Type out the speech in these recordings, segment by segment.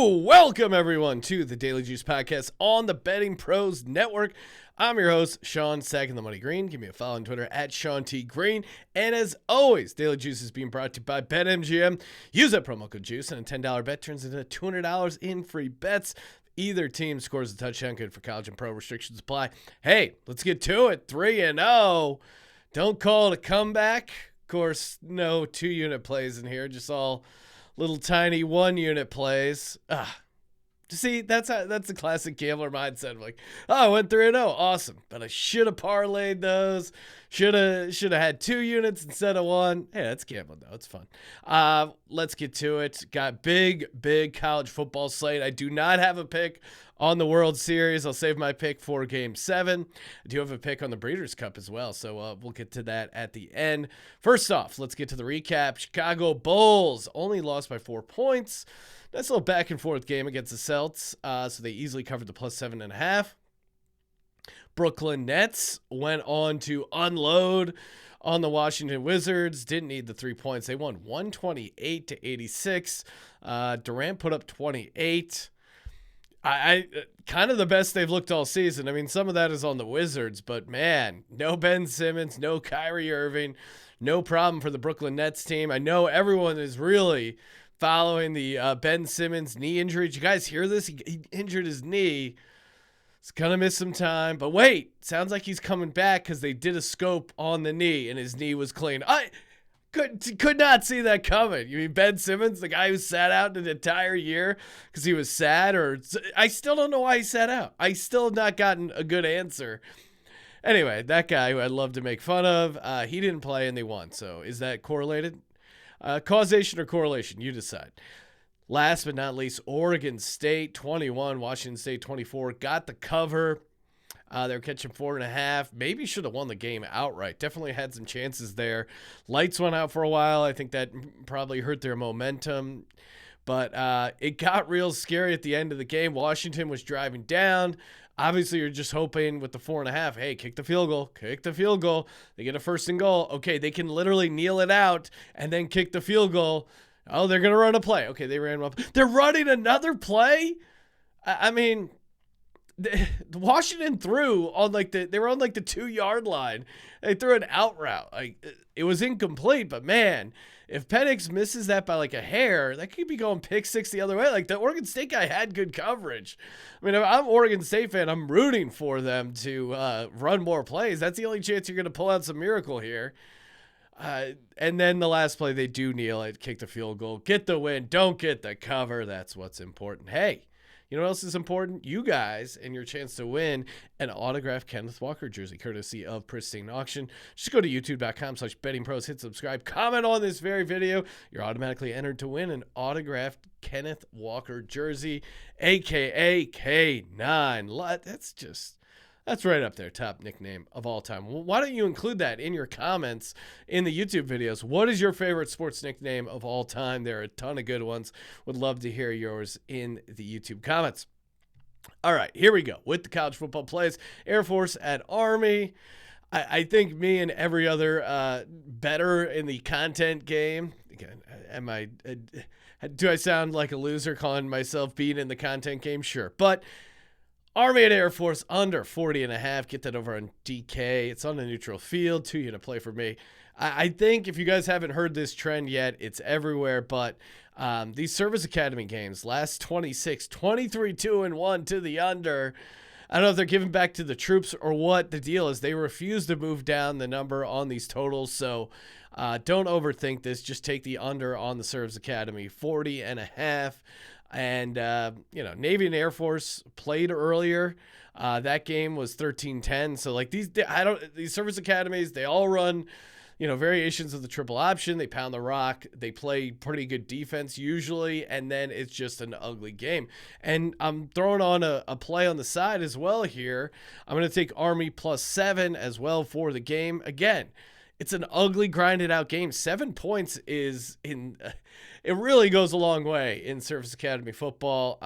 Welcome everyone to the Daily Juice Podcast on the Betting Pros Network. I'm your host, Sean Sagging the Money Green. Give me a follow on Twitter at Sean T. Green. And as always, Daily Juice is being brought to you by BetMGM. Use that promo code JUICE and a $10 bet turns into $200 in free bets. Either team scores a touchdown, good for college and pro. Restrictions apply. Hey, let's get to it. 3-0. Don't call it a comeback. Of course, no 2-unit plays in here, just all little tiny 1-unit plays. See, that's a classic gambler mindset. I'm like, I went 3-0, awesome. But I should have parlayed those. Should have had 2 units instead of 1. Hey, that's gambling though. It's fun. Let's get to it. Got big college football slate. I do not have a pick on the World Series. I'll save my pick for Game 7. I do have a pick on the Breeders' Cup as well, so we'll get to that at the end. First off, let's get to the recap. Chicago Bulls only lost by 4 points. Nice little back and forth game against the Celts, so they easily covered the plus 7.5. Brooklyn Nets went on to unload on the Washington Wizards. Didn't need the 3 points. They won 128-86. Durant put up 28. I kind of the best they've looked all season. I mean, some of that is on the Wizards, but man, no Ben Simmons, no Kyrie Irving, no problem for the Brooklyn Nets team. I know everyone is really following the Ben Simmons knee injury. Did you guys hear this? He injured his knee. He's going to miss some time. But wait, sounds like he's coming back because they did a scope on the knee and his knee was clean. I could not see that coming. You mean Ben Simmons, the guy who sat out an entire year because he was sad? I still don't know why he sat out. I still have not gotten a good answer. Anyway, that guy who I'd love to make fun of, he didn't play and they won. So is that correlated? Causation or correlation? You decide. Last but not least, Oregon State 21, Washington State 24. Got the cover. They were catching 4.5. Maybe should have won the game outright. Definitely had some chances there. Lights went out for a while. I think that probably hurt their momentum. But it got real scary at the end of the game. Washington was driving down. Obviously, you're just hoping with the 4.5, hey, kick the field goal. They get a 1st and goal. Okay, they can literally kneel it out and then kick the field goal. Oh, they're going to run a play. Okay, they ran one. They're running another play? I mean, Washington threw on they were on the 2-yard line. They threw an out route. It was incomplete, but man, if Penix misses that by a hair, that could be going pick 6 the other way. The Oregon State guy had good coverage. I mean, if I'm an Oregon State fan, I'm rooting for them to run more plays. That's the only chance you're going to pull out some miracle here. And then the last play, they do kneel it, kick the field goal, get the win, don't get the cover. That's what's important. Hey, you know what else is important? You guys and your chance to win an autographed Kenneth Walker jersey, courtesy of Pristine Auction. Just go to youtube.com/bettingpros, hit subscribe, comment on this very video. You're automatically entered to win an autographed Kenneth Walker jersey, a.k.a. K9. That's right up there, top nickname of all time. Well, why don't you include that in your comments in the YouTube videos? What is your favorite sports nickname of all time? There are a ton of good ones. Would love to hear yours in the YouTube comments. All right, here we go with the college football plays. Air Force at Army. I think me and every other better in the content game. Again, do I sound like a loser calling myself being in the content game? Sure, but Army at Air Force under 40.5. Get that over on DK. It's on a neutral field. 2-unit play for me. I think if you guys haven't heard this trend yet, it's everywhere. But these Service Academy games, last 26, 23-2-1 to the under. I don't know if they're giving back to the troops or what the deal is. They refuse to move down the number on these totals. So don't overthink this. Just take the under on the Service Academy, 40.5. And, Navy and Air Force played earlier. That game was 13-10. So these service academies, they all run, variations of the triple option. They pound the rock. They play pretty good defense usually. And then it's just an ugly game. And I'm throwing on a play on the side as well here. I'm going to take Army +7 as well for the game. Again, it's an ugly, grinded out game. 7 points is it really goes a long way in Service Academy football.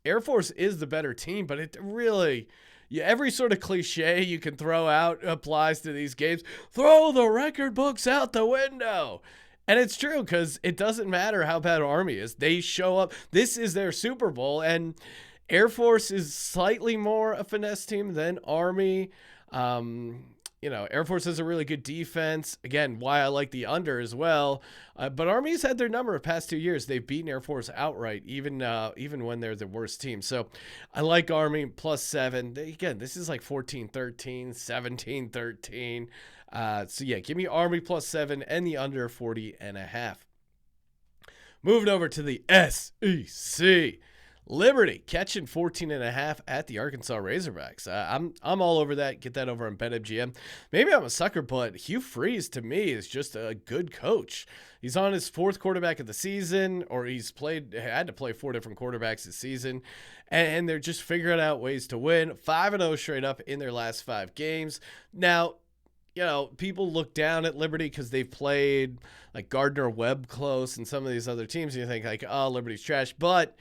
Air Force is the better team, but it really, every sort of cliche you can throw out applies to these games. Throw the record books out the window. And it's true because it doesn't matter how bad Army is. They show up. This is their Super Bowl, and Air Force is slightly more a finesse team than Army. Air Force has a really good defense. Again, why I like the under as well. But Army's had their number of past 2 years. They've beaten Air Force outright, even when they're the worst team. So I like Army +7. Again, this is like 14-13, 17-13. So yeah, give me Army +7 and the under 40.5. Moving over to the SEC. Liberty catching 14.5 at the Arkansas Razorbacks. I'm all over that. Get that over on BetMGM. Maybe I'm a sucker, but Hugh Freeze to me is just a good coach. He's on his 4th quarterback of the season, or had to play 4 different quarterbacks this season, and they're just figuring out ways to win. 5-0 straight up in their last 5 games. Now, people look down at Liberty because they've played like Gardner-Webb close and some of these other teams, and you think like, oh, Liberty's trash, but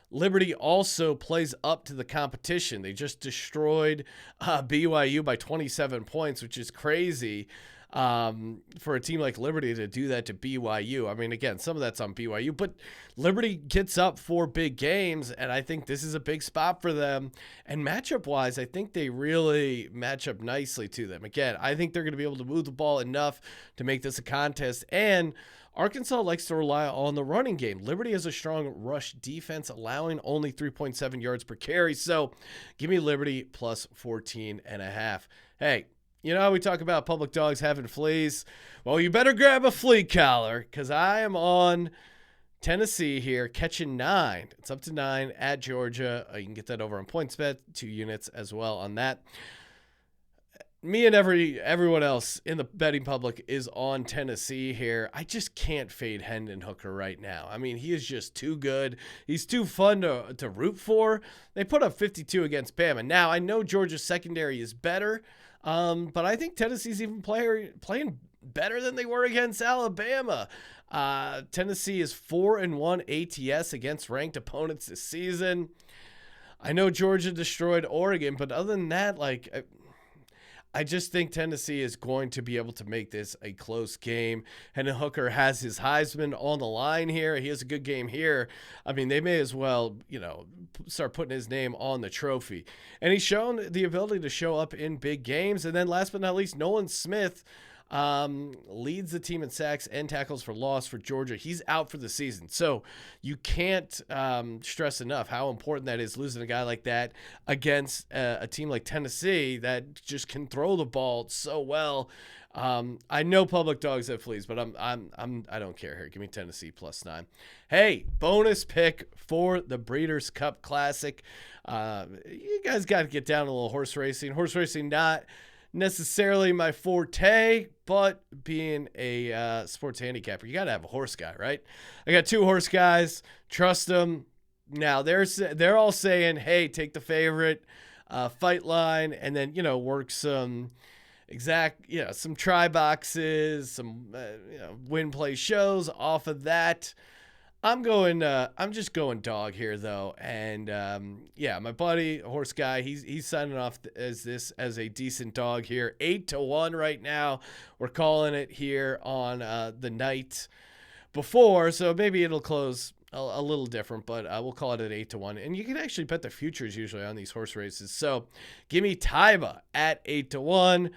Liberty also plays up to the competition. They just destroyed BYU by 27 points, which is crazy for a team like Liberty to do that to BYU. I mean, again, some of that's on BYU, but Liberty gets up for big games, and I think this is a big spot for them. And matchup-wise, I think they really match up nicely to them. Again, I think they're going to be able to move the ball enough to make this a contest, and Arkansas likes to rely on the running game. Liberty has a strong rush defense, allowing only 3.7 yards per carry. So give me Liberty +14.5. Hey, you know how we talk about public dogs having fleas? Well, you better grab a flea collar because I am on Tennessee here, catching 9. It's up to 9 at Georgia. You can get that over on PointsBet, 2 units as well on that. Me and everyone else in the betting public is on Tennessee here. I just can't fade Hendon Hooker right now. I mean, he is just too good. He's too fun to root for. They put up 52 against Bama. Now, I know Georgia's secondary is better, but I think Tennessee's even playing better than they were against Alabama. Tennessee is 4-1 ATS against ranked opponents this season. I know Georgia destroyed Oregon, but other than that, I just think Tennessee is going to be able to make this a close game. Hendon Hooker has his Heisman on the line here. He has a good game here. I mean, they may as well, start putting his name on the trophy. And he's shown the ability to show up in big games. And then last but not least, Nolan Smith leads the team in sacks and tackles for loss for Georgia. He's out for the season. So you can't stress enough how important that is, losing a guy like that against a team like Tennessee that just can throw the ball so well. I know public dogs have fleas, but I don't care here. Give me Tennessee +9. Hey, bonus pick for the Breeders' Cup Classic. You guys got to get down a little horse racing. Horse racing not necessarily my forte, but being a sports handicapper, you got to have a horse guy, right? I got 2 horse guys. Trust them. Now they're all saying, hey, take the favorite fight line, and then work some some try boxes, some win play shows off of that. I'm just going dog here though, and my buddy horse guy, he's signing off as a decent dog here, 8-1 right now. We're calling it here on the night before, so maybe it'll close a little different, but we'll call it at 8-1. And you can actually bet the futures usually on these horse races. So give me Taiba at 8-1.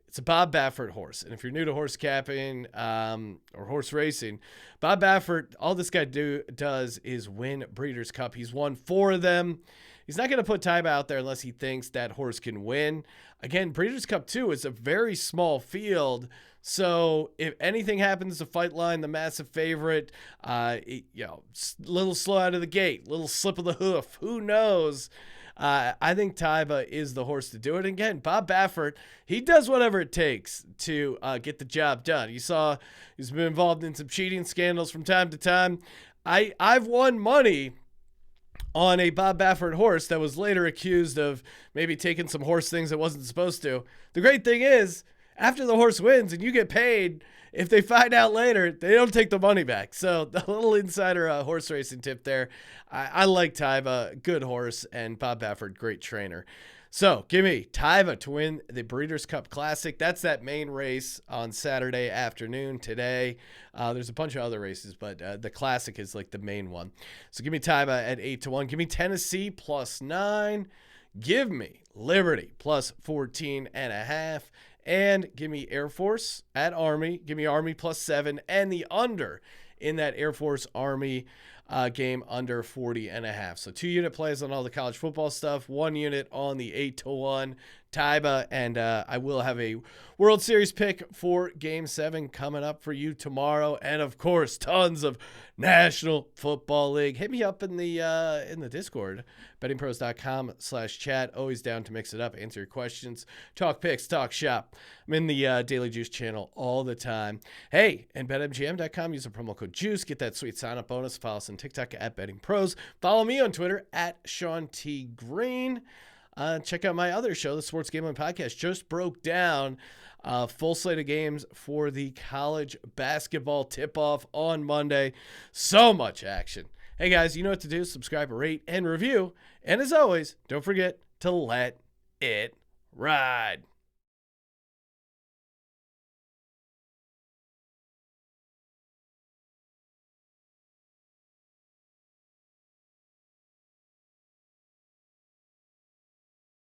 It's a Bob Baffert horse. And if you're new to horse capping or horse racing, Bob Baffert, all this guy does is win Breeders' Cup. He's won 4 of them. He's not going to put Taiba out there unless he thinks that horse can win. Again, Breeders' Cup 2 is a very small field. So if anything happens to Fight Line, the massive favorite, little slow out of the gate, little slip of the hoof, who knows? I think Taiba is the horse to do it. And again, Bob Baffert, he does whatever it takes to get the job done. You saw he's been involved in some cheating scandals from time to time. I've won money on a Bob Baffert horse that was later accused of maybe taking some horse things it wasn't supposed to. The great thing is, after the horse wins and you get paid, if they find out later, they don't take the money back. So the little insider horse racing tip there. I like Taiba, good horse, and Bob Baffert, great trainer. So give me Taiba to win the Breeders' Cup Classic. That's that main race on Saturday afternoon today. There's a bunch of other races, but the Classic is like the main one. So give me Taiba at 8-1. Give me Tennessee +9. Give me Liberty +14.5. And give me Air Force at Army. Give me Army +7 and the under in that Air Force Army game under 40.5. So 2-unit plays on all the college football stuff, 1 unit on the 8-1 Taiba, and I will have a World Series pick for Game 7 coming up for you tomorrow, and of course, tons of National Football League. Hit me up in the Discord, bettingpros.com/chat. Always down to mix it up, answer your questions, talk picks, talk shop. I'm in the Daily Juice channel all the time. Hey, and betmgm.com, use the promo code JUICE, get that sweet sign-up bonus. Follow us on TikTok at bettingpros. Follow me on Twitter at Sean T. Green. Check out my other show, the Sports Gambling Podcast. Just broke down full slate of games for the college basketball tip-off on Monday. So much action. Hey, guys, you know what to do. Subscribe, rate, and review. And as always, don't forget to let it ride.